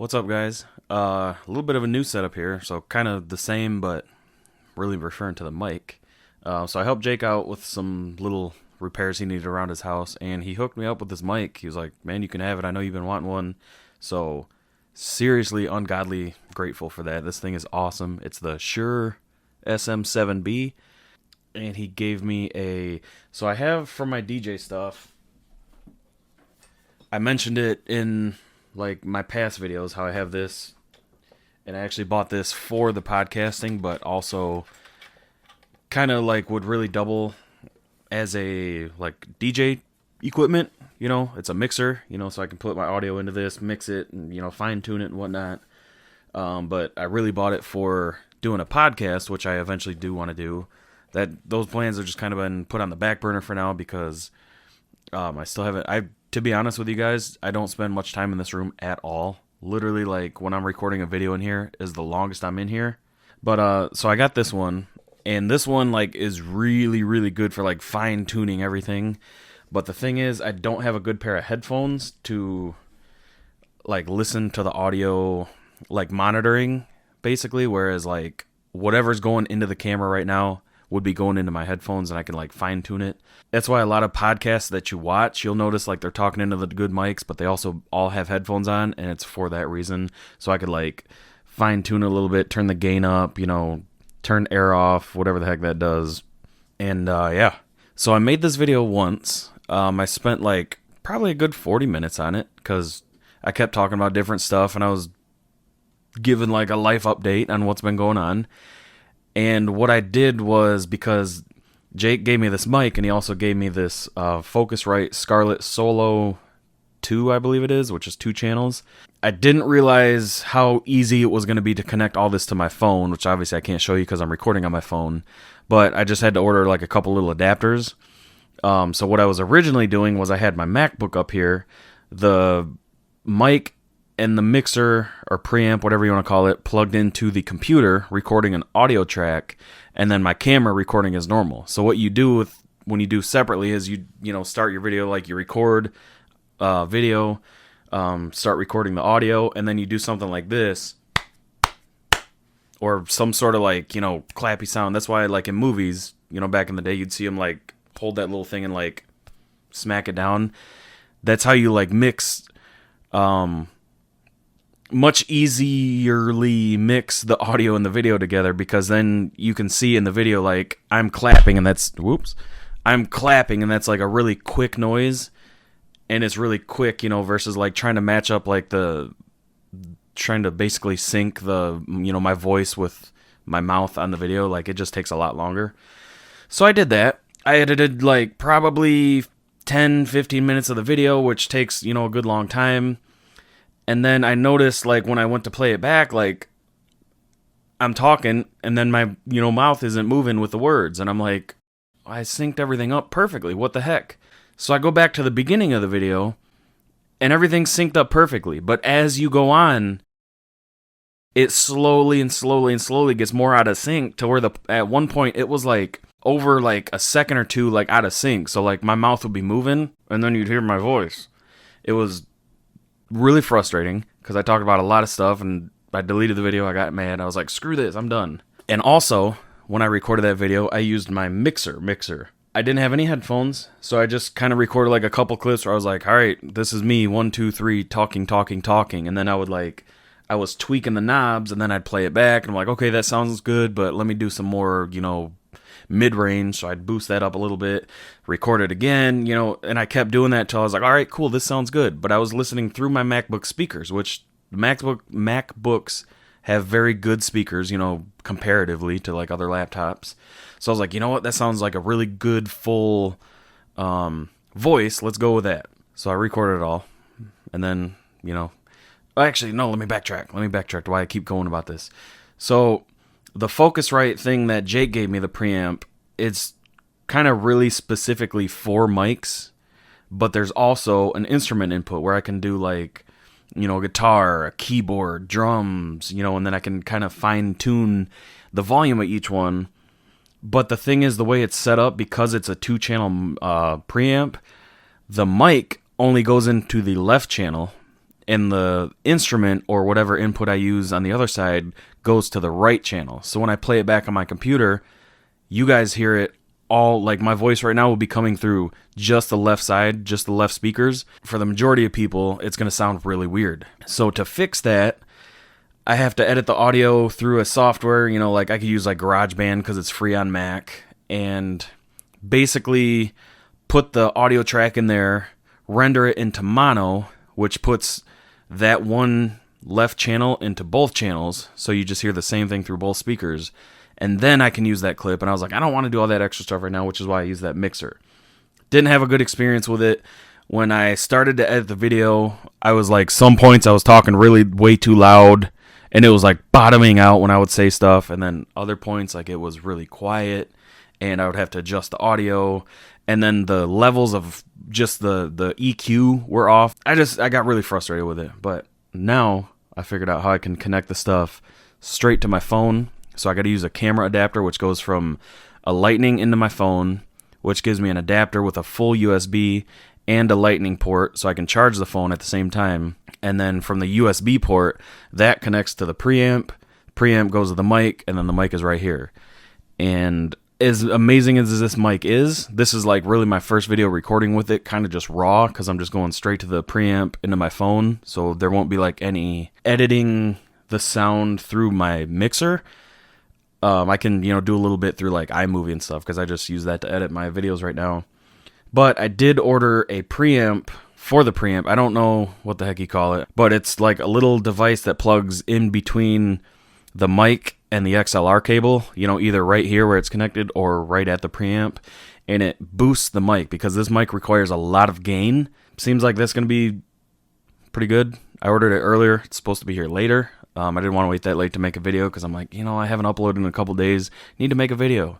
What's up, guys? A little bit of a new setup here, so kind of the same, but really referring to the mic. So I helped Jake out with some little repairs he needed around his house, and he hooked me up with this mic. He was like, "Man, you can have it. I know you've been wanting one." So seriously, ungodly grateful for that. This thing is awesome. It's the Shure SM7B, and he gave me a. So I have for my DJ stuff. I mentioned it in like my past videos how I have this, and I actually bought this for the podcasting, but also kind of like would really double as a like DJ equipment. It's a mixer, so I can put my audio into this, mix it, and fine tune it and whatnot. But I really bought it for doing a podcast, which I eventually do want to do. Those plans have just kind of been put on the back burner for now because I still haven't. To be honest with you guys, I don't spend much time in this room at all. Literally, like when I'm recording a video in here is the longest I'm in here. But so I got this one, and this one like is really, really good for like fine tuning everything. But the thing is, I don't have a good pair of headphones to like listen to the audio, like monitoring basically. Whereas like whatever's going into the camera right now would be going into my headphones, and I can like fine tune it. That's why a lot of podcasts that you watch, you'll notice like they're talking into the good mics, but they also all have headphones on, and it's for that reason. So I could like fine tune a little bit, turn the gain up, turn air off, whatever the heck that does. And yeah, so I made this video once. I spent like probably a good 40 minutes on it because I kept talking about different stuff, and I was giving like a life update on what's been going on. And what I did was, because Jake gave me this mic, and he also gave me this Focusrite Scarlett Solo 2, I believe it is, which is 2 channels. I didn't realize how easy it was going to be to connect all this to my phone, which obviously I can't show you because I'm recording on my phone. But I just had to order like a couple little adapters. So what I was originally doing was I had my MacBook up here, the mic and the mixer or preamp, whatever you want to call it, plugged into the computer, recording an audio track, and then my camera recording as normal. So what you do when you do separately is you start your video, like you record video, start recording the audio, and then you do something like this, or some sort of like clappy sound. That's why like in movies, back in the day, you'd see them like hold that little thing and like smack it down. That's how you like mix. Much easierly mix the audio and the video together, because then you can see in the video like I'm clapping and that's like a really quick noise, and it's really quick, versus like trying to match up like trying to basically sync the my voice with my mouth on the video. Like it just takes a lot longer. So I did that. I edited like probably 10-15 minutes of the video, which takes a good long time. And then I noticed, like, when I went to play it back, like, I'm talking, and then my, mouth isn't moving with the words. And I'm like, I synced everything up perfectly. What the heck? So I go back to the beginning of the video, and everything's synced up perfectly. But as you go on, it slowly and slowly and slowly gets more out of sync to where at one point it was, like, over, like, a second or two, like, out of sync. So, like, my mouth would be moving, and then you'd hear my voice. It was really frustrating because I talked about a lot of stuff, and I deleted the video. I got mad. I was like, screw this, I'm done. And also, when I recorded that video, I used my mixer. I didn't have any headphones, so I just kind of recorded like a couple clips where I was like, all right, this is me, 1, 2, 3, talking. And then I was tweaking the knobs, and then I'd play it back, and I'm like, okay, that sounds good, but let me do some more, mid-range. So I'd boost that up a little bit, record it again, and I kept doing that till I was like, all right, cool, this sounds good. But I was listening through my MacBook speakers, which MacBooks have very good speakers, comparatively to like other laptops. So I was like, you know what, that sounds like a really good full voice. Let's go with that. So I recorded it all, and then actually no, let me backtrack to why I keep going about this. So the Focusrite thing that Jake gave me, the preamp, it's kind of really specifically for mics, but there's also an instrument input where I can do like, guitar, a keyboard, drums, and then I can kind of fine tune the volume of each one. But the thing is, the way it's set up, because it's a 2-channel preamp, the mic only goes into the left channel, and the instrument or whatever input I use on the other side goes to the right channel. So when I play it back on my computer, you guys hear it all, like my voice right now will be coming through just the left side, just the left speakers. For the majority of people, it's going to sound really weird. So to fix that, I have to edit the audio through a software, like I could use like GarageBand because it's free on Mac, and basically put the audio track in there, render it into mono, which puts that one left channel into both channels, so you just hear the same thing through both speakers. And then I can use that clip. And I was like, I don't want to do all that extra stuff right now, which is why I use that mixer. Didn't have a good experience with it. When I started to edit the video, I was like, some points I was talking really way too loud, and it was like bottoming out when I would say stuff. And then other points, like it was really quiet, and I would have to adjust the audio. And then the levels of just the EQ were off. I got really frustrated with it. But now I figured out how I can connect the stuff straight to my phone. So I got to use a camera adapter, which goes from a lightning into my phone, which gives me an adapter with a full USB and a lightning port, so I can charge the phone at the same time. And then from the USB port, that connects to the preamp. Preamp goes to the mic, and then the mic is right here. And as amazing as this mic is, this is like really my first video recording with it, kind of just raw, because I'm just going straight to the preamp into my phone, so there won't be like any editing the sound through my mixer. I can, do a little bit through like iMovie and stuff because I just use that to edit my videos right now. But I did order a preamp for the preamp. I don't know what the heck you call it, but it's like a little device that plugs in between the mic and the XLR cable, either right here where it's connected or right at the preamp. And it boosts the mic because this mic requires a lot of gain. Seems like that's going to be pretty good. I ordered it earlier. It's supposed to be here later. I didn't want to wait that late to make a video because I'm like, I haven't uploaded in a couple days. Need to make a video.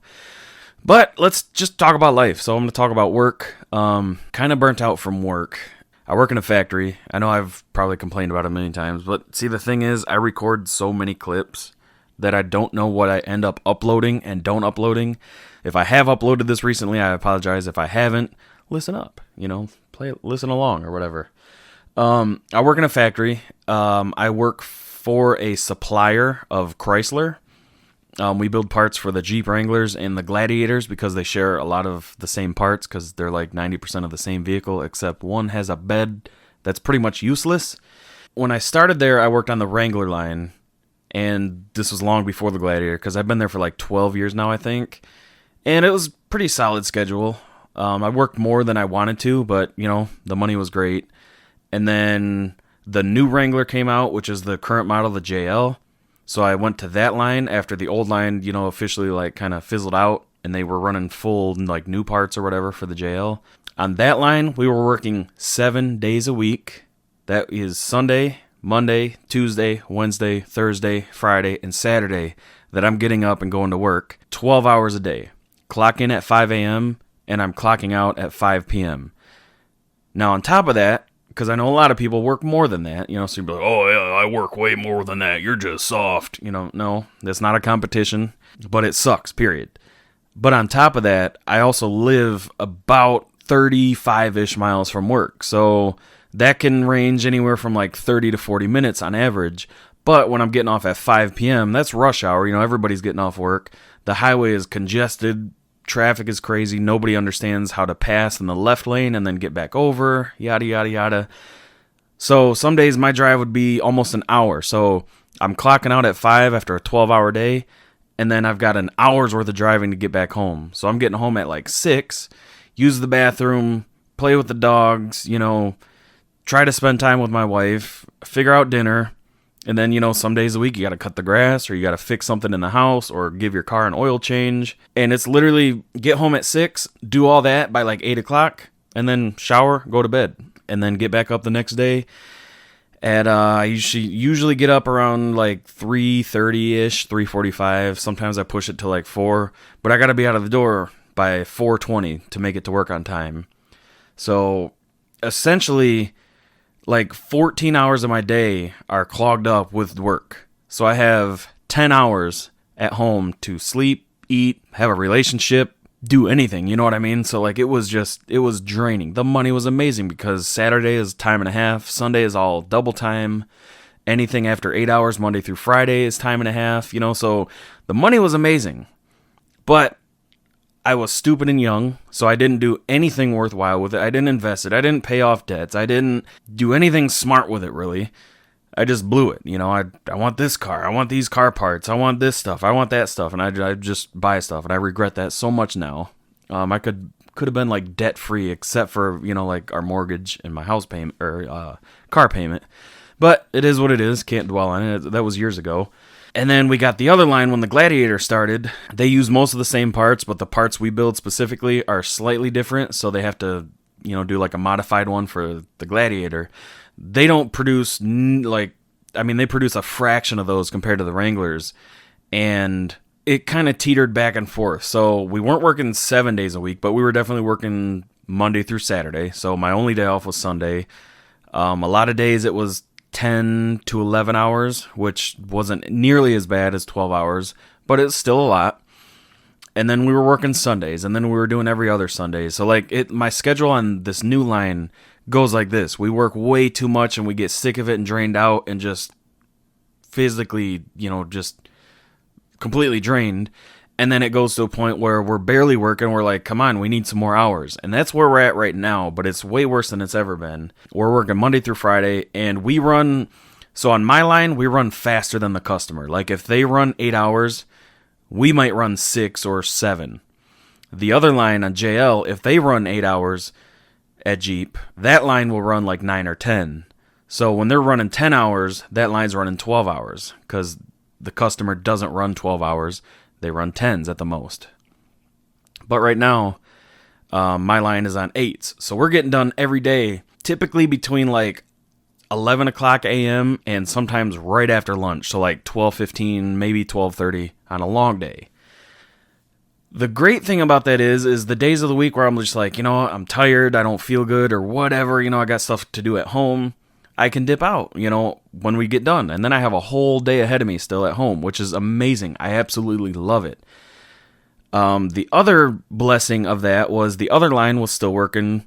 But let's just talk about life. So I'm going to talk about work. Kind of burnt out from work. I work in a factory. I know I've probably complained about it many times. But see, the thing is, I record so many clips that I don't know what I end up uploading and don't uploading. If I have uploaded this recently, I apologize. If I haven't, listen up. Listen along or whatever. I work in a factory. I work for a supplier of Chrysler. We build parts for the Jeep Wranglers and the Gladiators because they share a lot of the same parts because they're like 90% of the same vehicle, except one has a bed that's pretty much useless. When I started there, I worked on the Wrangler line, and this was long before the Gladiator because I've been there for like 12 years now, I think. And it was a pretty solid schedule. I worked more than I wanted to, but, the money was great. And then the new Wrangler came out, which is the current model, the JL. So I went to that line after the old line, officially like kind of fizzled out, and they were running full like new parts or whatever for the JL. On that line, we were working 7 days a week. That is Sunday, Monday, Tuesday, Wednesday, Thursday, Friday, and Saturday that I'm getting up and going to work 12 hours a day. Clock in at 5 a.m. and I'm clocking out at 5 p.m. Now on top of that, because I know a lot of people work more than that, so you'd be like, oh, yeah, I work way more than that. You're just soft. No, that's not a competition, but it sucks, period. But on top of that, I also live about 35-ish miles from work. So that can range anywhere from like 30 to 40 minutes on average. But when I'm getting off at 5 p.m., that's rush hour. Everybody's getting off work. The highway is congested. Traffic is crazy. Nobody understands how to pass in the left lane and then get back over, yada, yada, yada. So some days my drive would be almost an hour. So I'm clocking out at 5 after a 12-hour day, and then I've got an hour's worth of driving to get back home. So I'm getting home at like 6, use the bathroom, play with the dogs, try to spend time with my wife, figure out dinner. And then, some days a week you got to cut the grass or you got to fix something in the house or give your car an oil change. And it's literally get home at 6, do all that by like 8 o'clock, and then shower, go to bed, and then get back up the next day. And I usually get up around like 3:30-ish, 3:45. Sometimes I push it to like 4, but I got to be out of the door by 4:20 to make it to work on time. So essentially, like 14 hours of my day are clogged up with work. So I have 10 hours at home to sleep, eat, have a relationship, do anything, you know what I mean? So like it was draining. The money was amazing because Saturday is time and a half, Sunday is all double time. Anything after 8 hours Monday through Friday is time and a half, so the money was amazing. But I was stupid and young, so I didn't do anything worthwhile with it. I didn't invest it. I didn't pay off debts. I didn't do anything smart with it, really. I just blew it. I want this car. I want these car parts. I want this stuff. I want that stuff. And I just buy stuff. And I regret that so much now. I could have been like debt free except for, like our mortgage and my house payment or car payment. But it is what it is. Can't dwell on it. That was years ago. And then we got the other line when the Gladiator started. They use most of the same parts, but the parts we build specifically are slightly different. So they have to, do like a modified one for the Gladiator. They don't produce they produce a fraction of those compared to the Wranglers. And it kind of teetered back and forth. So we weren't working 7 days a week, but we were definitely working Monday through Saturday. So my only day off was Sunday. A lot of days it was 10 to 11 hours, which wasn't nearly as bad as 12 hours, but it's still a lot. And then we were working Sundays, and then we were doing every other Sunday. So my schedule on this new line goes like this. We work way too much and we get sick of it and drained out and just physically, just completely drained. And then it goes to a point where we're barely working. We're like, come on, we need some more hours. And that's where we're at right now, but it's way worse than it's ever been. We're working Monday through Friday, and so on my line, we run faster than the customer. Like if they run 8 hours, we might run 6 or 7. The other line on JL, if they run 8 hours at Jeep, that line will run like 9 or 10. So when they're running 10 hours, that line's running 12 hours because the customer doesn't run 12 hours. They run 10s at the most. But right now, my line is on 8s. So we're getting done every day, typically between like 11 o'clock a.m. and sometimes right after lunch. So like 12:15, maybe 12:30 on a long day. The great thing about that is the days of the week where I'm just like, I'm tired, I don't feel good or whatever, I got stuff to do at home. I can dip out, when we get done. And then I have a whole day ahead of me still at home, which is amazing. I absolutely love it. The other blessing of that was the other line was still working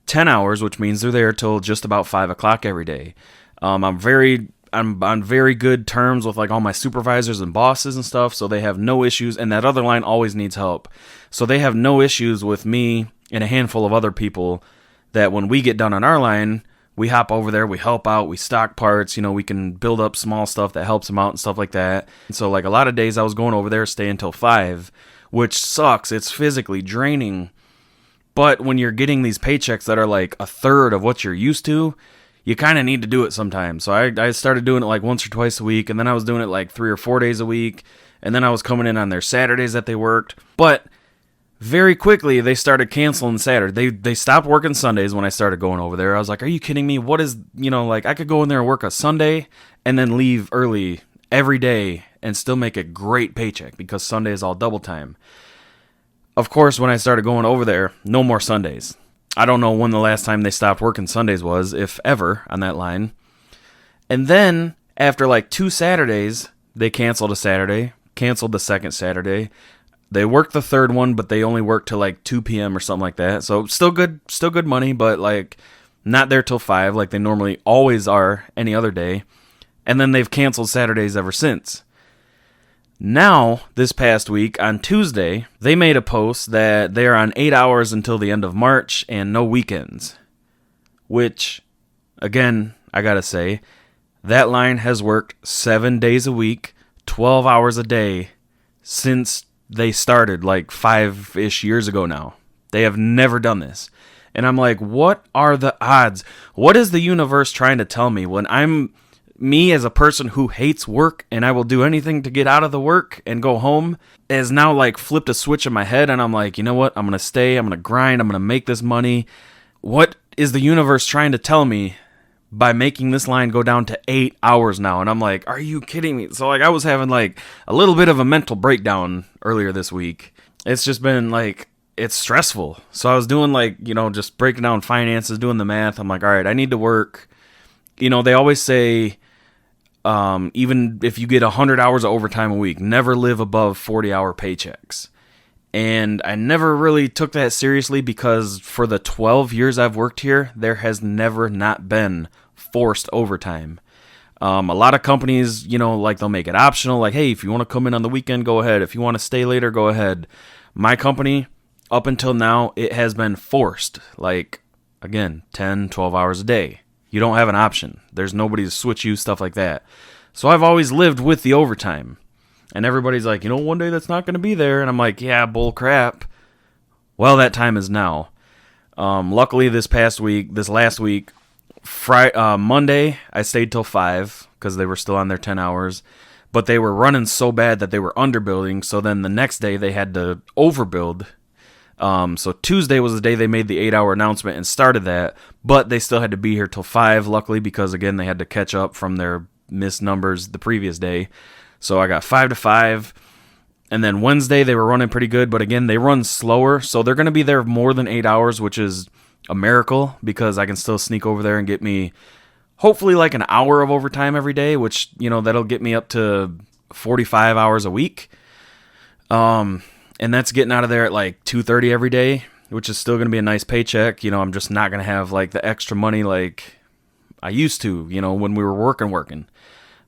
10 hours, which means they're there till just about 5 o'clock every day. I'm on very good terms with like all my supervisors and bosses and stuff, so they have no issues. And that other line always needs help. So they have no issues with me and a handful of other people that when we get done on our line, we hop over there, we help out, we stock parts, we can build up small stuff that helps them out and stuff like that. And so like a lot of days I was going over there, stay until 5, which sucks. It's physically draining. But when you're getting these paychecks that are like a third of what you're used to, you kind of need to do it sometimes. So I started doing it like once or twice a week, and then I was doing it like 3 or 4 days a week, and then I was coming in on their Saturdays that they worked. But very quickly, they started canceling Saturday. They stopped working Sundays when I started going over there. I was like, are you kidding me? What is, I could go in there and work a Sunday and then leave early every day and still make a great paycheck because Sunday is all double time. Of course, when I started going over there, no more Sundays. I don't know when the last time they stopped working Sundays was, if ever, on that line. And then, after like 2 Saturdays, they canceled a Saturday, canceled the second Saturday. They worked the third one, but they only worked till like 2 p.m. or something like that. So still good money, but like not there till 5 like they normally always are any other day. And then they've canceled Saturdays ever since. Now, this past week, on Tuesday, they made a post that they're on 8 hours until the end of March and no weekends. Which, again, I gotta say, that line has worked 7 days a week, 12 hours a day since they started like 5-ish years ago now. They have never done this. And I'm like, what are the odds? What is the universe trying to tell me when I'm me as a person who hates work and I will do anything to get out of the work and go home has now like flipped a switch in my head, and I'm like, you know what? I'm going to stay. I'm going to grind. I'm going to make this money. What is the universe trying to tell me by making this line go down to 8 hours now? And I'm like, are you kidding me? So like I was having like a little bit of a mental breakdown earlier this week. It's just been like, it's stressful. So I was doing like, just breaking down finances, doing the math. I'm like, all right, I need to work. They always say, even if you get 100 hours of overtime a week, never live above 40-hour paychecks. And I never really took that seriously because for the 12 years I've worked here, there has never not been forced overtime. A lot of companies, like they'll make it optional. Like, hey, if you want to come in on the weekend, go ahead. If you want to stay later, go ahead. My company, up until now, it has been forced. Like, again, 10, 12 hours a day. You don't have an option. There's nobody to switch you, stuff like that. So I've always lived with the overtime. And everybody's like, one day that's not going to be there. And I'm like, yeah, bull crap. Well, that time is now. Luckily, this last week, Monday, I stayed till 5 because they were still on their 10 hours. But they were running so bad that they were underbuilding. So then the next day, they had to overbuild. So Tuesday was the day they made the 8-hour announcement and started that. But they still had to be here till 5, luckily, because, again, they had to catch up from their missed numbers the previous day. So I got 5 to 5, and then Wednesday they were running pretty good, but again, they run slower, so they're going to be there more than 8 hours, which is a miracle, because I can still sneak over there and get me, hopefully, like an hour of overtime every day, which, that'll get me up to 45 hours a week, and that's getting out of there at like 2:30 every day, which is still going to be a nice paycheck. I'm just not going to have like the extra money like I used to, when we were working,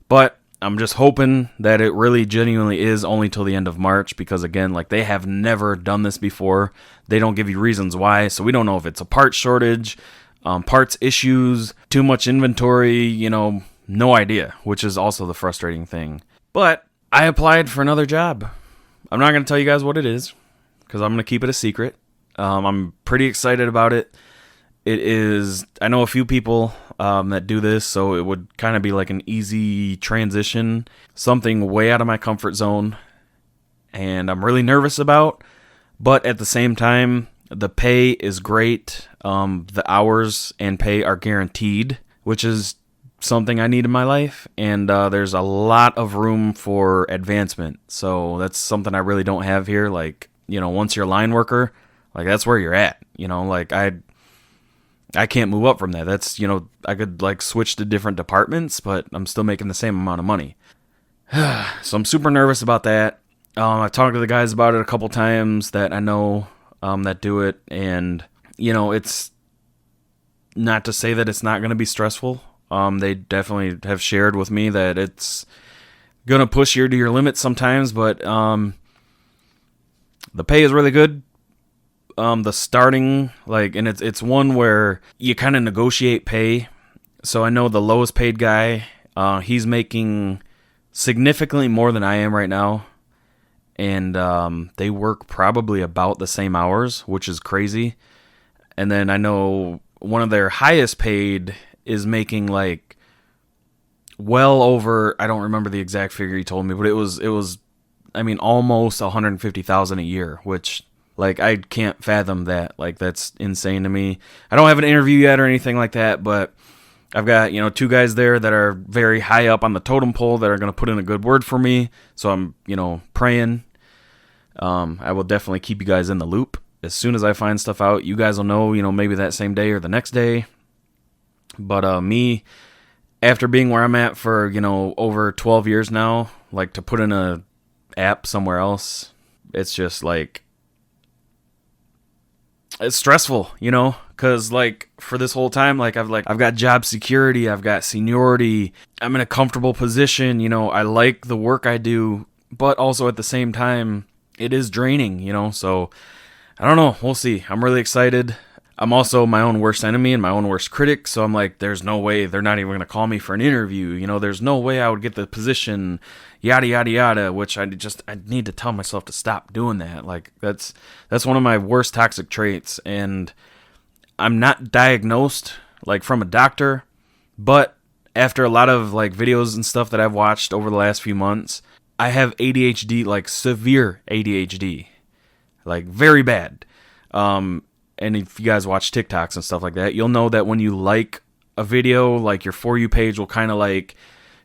but I'm just hoping that it really genuinely is only till the end of March because, again, like they have never done this before. They don't give you reasons why, so we don't know if it's a part shortage, parts issues, too much inventory, no idea, which is also the frustrating thing. But I applied for another job. I'm not going to tell you guys what it is because I'm going to keep it a secret. I'm pretty excited about it. It is, I know a few people that do this, so it would kind of be like an easy transition, something way out of my comfort zone, and I'm really nervous about, but at the same time, the pay is great. The hours and pay are guaranteed, which is something I need in my life, and there's a lot of room for advancement, so that's something I really don't have here. Like, once you're a line worker, like that's where you're at, like I can't move up from that. That's, I could like switch to different departments, but I'm still making the same amount of money. So I'm super nervous about that. I've talked to the guys about it a couple times that I know that do it. And, it's not to say that it's not going to be stressful. They definitely have shared with me that it's going to push you to your limits sometimes, but the pay is really good. The starting, and it's one where you kind of negotiate pay. So I know the lowest paid guy, he's making significantly more than I am right now. And they work probably about the same hours, which is crazy. And then I know one of their highest paid is making like well over, I don't remember the exact figure he told me, but it was almost $150,000 a year, which, like, I can't fathom that. Like, that's insane to me. I don't have an interview yet or anything like that, but I've got, 2 guys there that are very high up on the totem pole that are going to put in a good word for me. So I'm, praying. I will definitely keep you guys in the loop. As soon as I find stuff out, you guys will know, maybe that same day or the next day. But me, after being where I'm at for, over 12 years now, like, to put in a app somewhere else, it's just like, it's stressful, because like for this whole time, like I've got job security, I've got seniority, I'm in a comfortable position, I like the work I do, but also at the same time, it is draining, so I don't know, we'll see. I'm really excited. I'm also my own worst enemy and my own worst critic, so I'm like, there's no way they're not even going to call me for an interview, there's no way I would get the position, yada, yada, yada, which I need to tell myself to stop doing that. Like, that's one of my worst toxic traits, and I'm not diagnosed, like, from a doctor, but after a lot of, like, videos and stuff that I've watched over the last few months, I have ADHD, like, severe ADHD, like, very bad. And if you guys watch TikToks and stuff like that, you'll know that when you like a video, like, your For You page will kind of, like,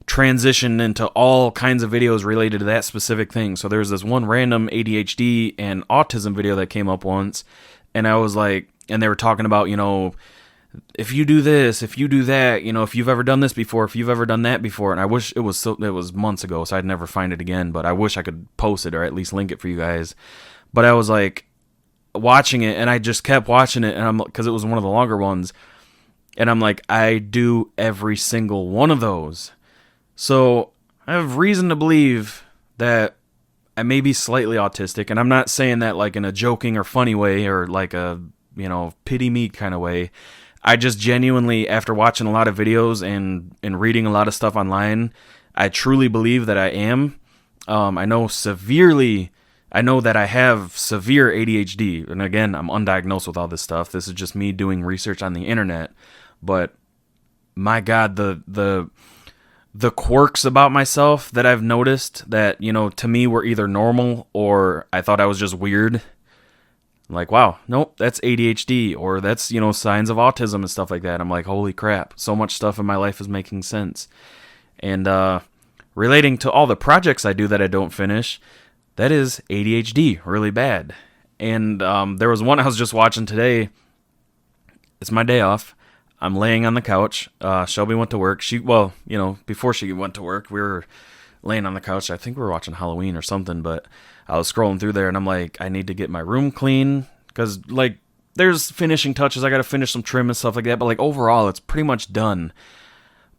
transition into all kinds of videos related to that specific thing. So there's this one random ADHD and autism video that came up once, and I was like, and they were talking about, if you do this, if you do that, if you've ever done this before, if you've ever done that before. And I wish it was months ago, so I'd never find it again, but I wish I could post it or at least link it for you guys. But I was like watching it, and I just kept watching it, and I'm because it was one of the longer ones, and I'm like, I do every single one of those. So I have reason to believe that I may be slightly autistic, and I'm not saying that like in a joking or funny way or like a, pity me kind of way. I just genuinely, after watching a lot of videos and reading a lot of stuff online, I truly believe that I am. I know that I have severe ADHD, and again, I'm undiagnosed with all this stuff. This is just me doing research on the internet. But my God, the quirks about myself that I've noticed that, to me were either normal or I thought I was just weird. Like, wow, nope, that's ADHD, or that's, signs of autism and stuff like that. I'm like, holy crap, so much stuff in my life is making sense. And relating to all the projects I do that I don't finish, that is ADHD, really bad. And there was one I was just watching today. It's my day off. I'm laying on the couch. Shelby went to work. Before she went to work, we were laying on the couch. I think we were watching Halloween or something, but I was scrolling through there, and I'm like, I need to get my room clean, because, like, there's finishing touches. I got to finish some trim and stuff like that, but, like, overall, it's pretty much done.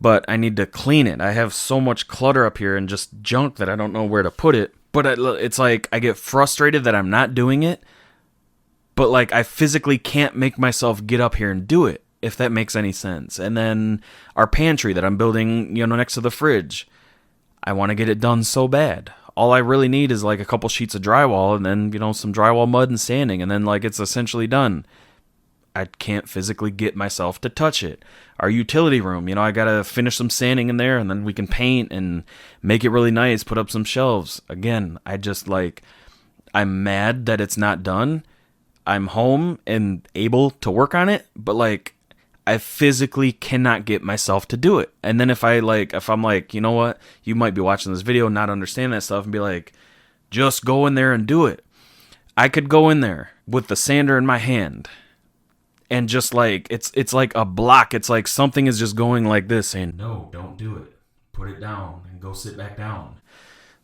But I need to clean it. I have so much clutter up here and just junk that I don't know where to put it. But it's like I get frustrated that I'm not doing it, but, like, I physically can't make myself get up here and do it, if that makes any sense. And then our pantry that I'm building, next to the fridge, I want to get it done so bad. All I really need is like a couple sheets of drywall and then, some drywall mud and sanding, and then like it's essentially done. I can't physically get myself to touch it. Our utility room, I got to finish some sanding in there, and then we can paint and make it really nice, put up some shelves. Again, I'm mad that it's not done. I'm home and able to work on it, but like I physically cannot get myself to do it. And then if I'm like, you know what, you might be watching this video and not understand that stuff and be like, just go in there and do it. I could go in there with the sander in my hand and just like, it's like a block. It's like something is just going like this saying, no, don't do it. Put it down and go sit back down.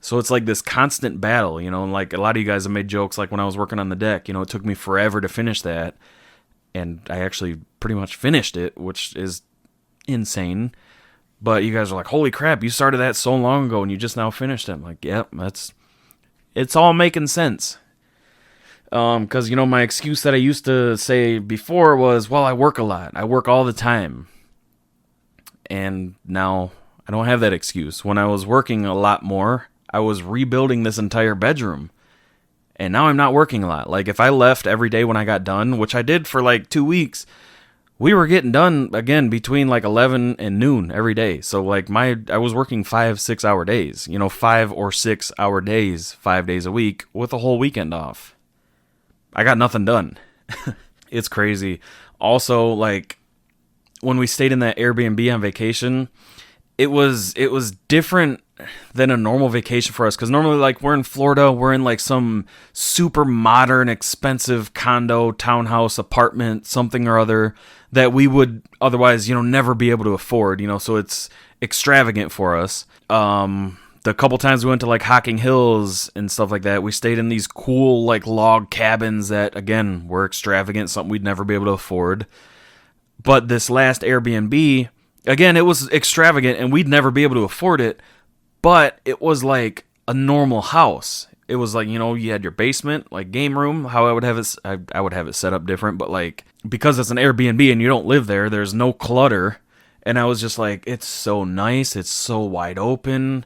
So it's like this constant battle, and like a lot of you guys have made jokes like when I was working on the deck, it took me forever to finish that. And I actually pretty much finished it, which is insane. But you guys are like, holy crap, you started that so long ago and you just now finished it. I'm like, yep, it's all making sense. Because, my excuse that I used to say before was, well, I work a lot. I work all the time. And now I don't have that excuse. When I was working a lot more, I was rebuilding this entire bedroom. And now I'm not working a lot. Like, if I left every day when I got done, which I did for like 2 weeks, we were getting done again between like 11 and noon every day. So like I was working 5-6 hour days, 5 or 6 hour days, 5 days a week with a whole weekend off. I got nothing done. It's crazy. Also, like when we stayed in that Airbnb on vacation, it was different than a normal vacation for us, because normally like we're in Florida, we're in like some super modern expensive condo, townhouse, apartment, something or other that we would otherwise never be able to afford, so it's extravagant for us. The couple times we went to like Hocking Hills and stuff like that, we stayed in these cool like log cabins that again were extravagant, something we'd never be able to afford. But this last Airbnb, again, it was extravagant and we'd never be able to afford it. But it was like a normal house. It was like, you had your basement, like game room, how I would have it. I would have it set up different, but like, because it's an Airbnb and you don't live there, there's no clutter. And I was just like, it's so nice. It's so wide open.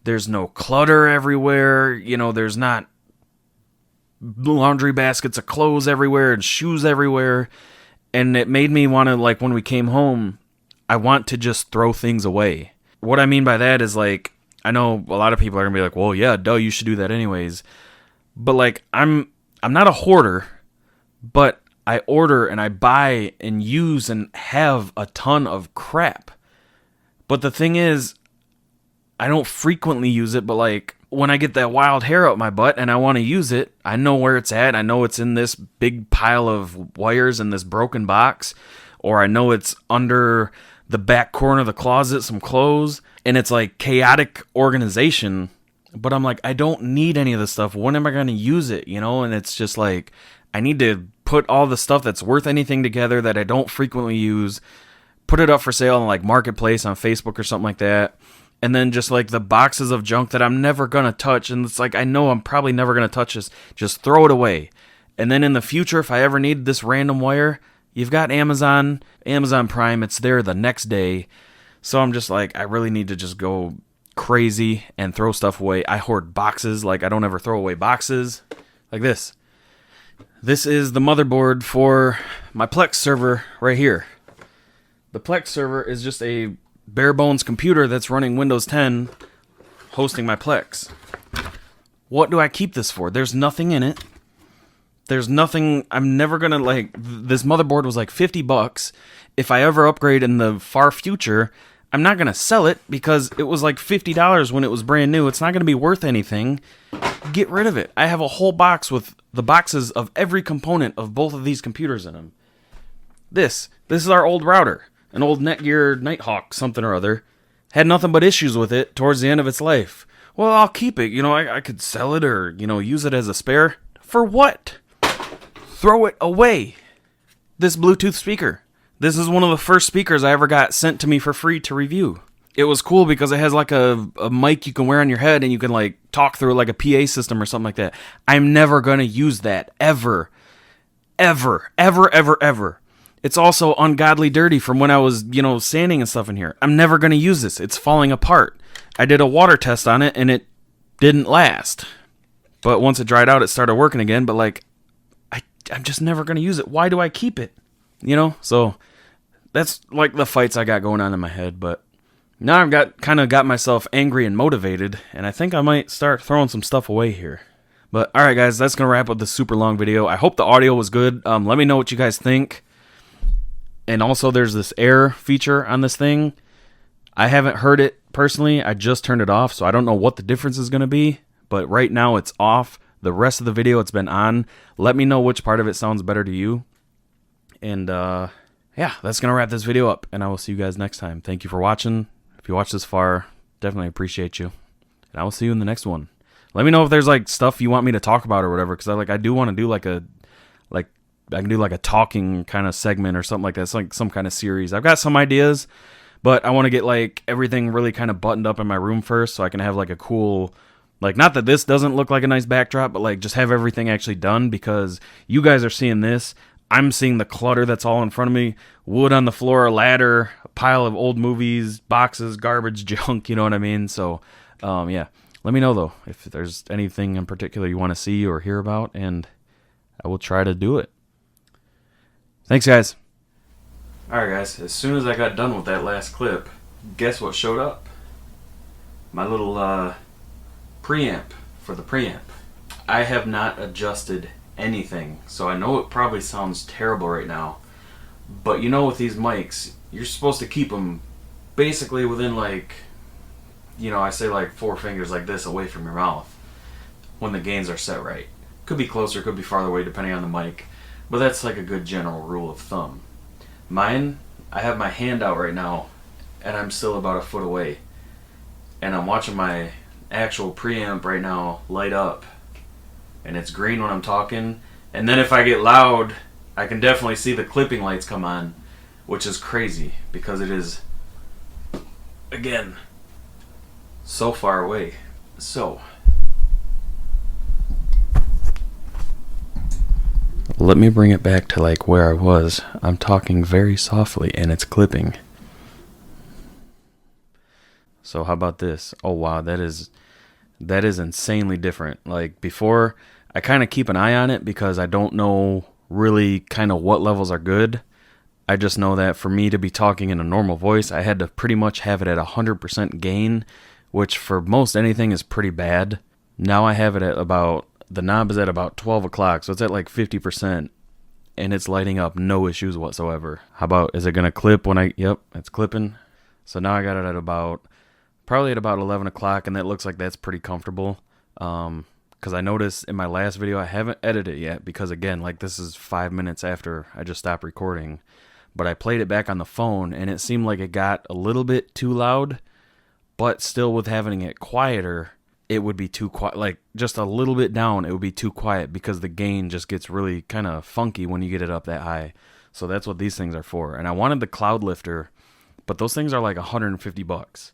There's no clutter everywhere. There's not laundry baskets of clothes everywhere and shoes everywhere. And it made me want to, like, when we came home, I want to just throw things away. What I mean by that is like, I know a lot of people are going to be like, well, yeah, duh, you should do that anyways. But like, I'm not a hoarder, but I order and I buy and use and have a ton of crap. But the thing is, I don't frequently use it, but like when I get that wild hair up my butt and I want to use it, I know where it's at. I know it's in this big pile of wires in this broken box, or I know it's under the back corner of the closet, some clothes. And it's like chaotic organization, But I'm like, I don't need any of this stuff. When am I going to use it? You know? And it's just like, I need to put all the stuff that's worth anything together that I don't frequently use, put it up for sale on like Marketplace on Facebook or something like that. And then just like the boxes of junk that I'm never going to touch. And it's like, I know I'm probably never going to touch this. Just throw it away. And then in the future, if I ever need this random wire, you've got Amazon Prime. It's there the next day. So I'm just like, I really need to just go crazy and throw stuff away. I hoard boxes. Like, I don't ever throw away boxes. Like this. This is the motherboard for my Plex server right here. The Plex server is just a bare bones computer that's running Windows 10 hosting my Plex. What do I keep this for? There's nothing in it. There's nothing. I'm never gonna like. This motherboard was like $50. If I ever upgrade in the far future, I'm not gonna sell it because it was like $50 when it was brand new. It's not gonna be worth anything. Get rid of it. I have a whole box with the boxes of every component of both of these computers in them. This is our old router, an old Netgear Nighthawk something or other. Had nothing but issues with it towards the end of its life. Well, I'll keep it. You know, I could sell it or, you know, use it as a spare. For what? Throw it away. This Bluetooth speaker. This is one of the first speakers I ever got sent to me for free to review. It was cool because it has like a mic you can wear on your head and you can like talk through like a PA system or something like that. I'm never going to use that ever. Ever. Ever, ever, ever. It's also ungodly dirty from when I was, you know, sanding and stuff in here. I'm never going to use this. It's falling apart. I did a water test on it and it didn't last. But once it dried out, it started working again. But like, I'm just never going to use it. Why do I keep it? You know? So that's like the fights I got going on in my head. But now I've got myself angry and motivated. And I think I might start throwing some stuff away here. But all right, guys, that's going to wrap up this super long video. I hope the audio was good. Let me know what you guys think. And also there's this air feature on this thing. I haven't heard it personally. I just turned it off. So I don't know what the difference is going to be. But right now it's off. The rest of the video it's been on. Let me know which part of it sounds better to you. And yeah, that's going to wrap this video up. And I will see you guys next time. Thank you for watching. If you watched this far, definitely appreciate you. And I will see you in the next one. Let me know if there's like stuff you want me to talk about or whatever. Because I do want to do like I can do like a talking kind of segment or something like that. It's like some kind of series. I've got some ideas. But I want to get like everything really kind of buttoned up in my room first. So I can have like a cool... Like, not that this doesn't look like a nice backdrop, but, like, just have everything actually done because you guys are seeing this. I'm seeing the clutter that's all in front of me. Wood on the floor, a ladder, a pile of old movies, boxes, garbage, junk, you know what I mean? So, yeah. Let me know, though, if there's anything in particular you want to see or hear about, and I will try to do it. Thanks, guys. All right, guys. As soon as I got done with that last clip, guess what showed up? My little, preamp for the preamp. I have not adjusted anything, so I know it probably sounds terrible right now, but you know with these mics, you're supposed to keep them basically within like, you know, I say like 4 fingers like this away from your mouth when the gains are set right. Could be closer, could be farther away depending on the mic, but that's like a good general rule of thumb. Mine, I have my hand out right now and I'm still about a foot away, and I'm watching my actual preamp right now light up, and it's green when I'm talking, and then if I get loud I can definitely see the clipping lights come on, which is crazy because it is, again, so far away. So let me bring it back to like where I was. I'm talking very softly and it's clipping. So how about this? Oh wow, that is insanely different. Like before, I kind of keep an eye on it because I don't know really kind of what levels are good. I just know that for me to be talking in a normal voice, I had to pretty much have it at 100% gain, which for most anything is pretty bad. Now I have it at about, the knob is at about 12 o'clock, so it's at like 50%, and it's lighting up, no issues whatsoever. How about, is it going to clip when yep, it's clipping. So now I got it at about, probably at about 11 o'clock, and that looks like that's pretty comfortable. Because I noticed in my last video, I haven't edited it yet, because again, like this is 5 minutes after I just stopped recording. But I played it back on the phone, and it seemed like it got a little bit too loud, but still with having it quieter, it would be too quiet. Like just a little bit down, it would be too quiet because the gain just gets really kind of funky when you get it up that high. So that's what these things are for. And I wanted the cloud lifter, but those things are like $150.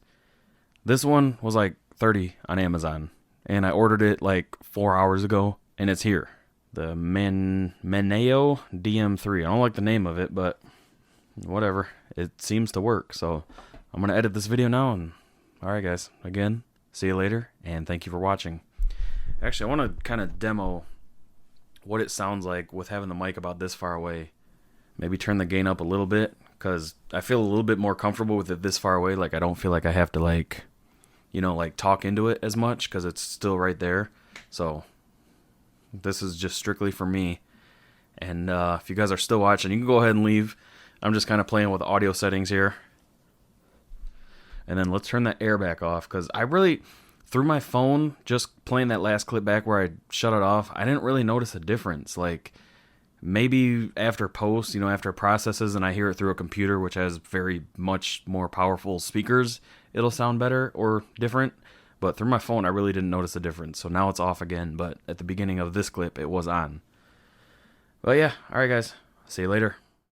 This one was like 30 on Amazon, and I ordered it like 4 hours ago, and it's here. The Meneo DM3. I don't like the name of it, but whatever. It seems to work. So I'm going to edit this video now. And all right, guys. Again, see you later, and thank you for watching. Actually, I want to kind of demo what it sounds like with having the mic about this far away. Maybe turn the gain up a little bit, because I feel a little bit more comfortable with it this far away. Like, I don't feel like I have to, like, you know, like talk into it as much because it's still right there. So this is just strictly for me. And if you guys are still watching, you can go ahead and leave. I'm just kind of playing with the audio settings here. And then let's turn that air back off, because I really, through my phone, just playing that last clip back where I shut it off, I didn't really notice a difference. Like, maybe after post, you know, after it processes and I hear it through a computer, which has very much more powerful speakers, it'll sound better or different. But through my phone, I really didn't notice a difference. So now it's off again. But at the beginning of this clip, it was on. But yeah, all right, guys. See you later.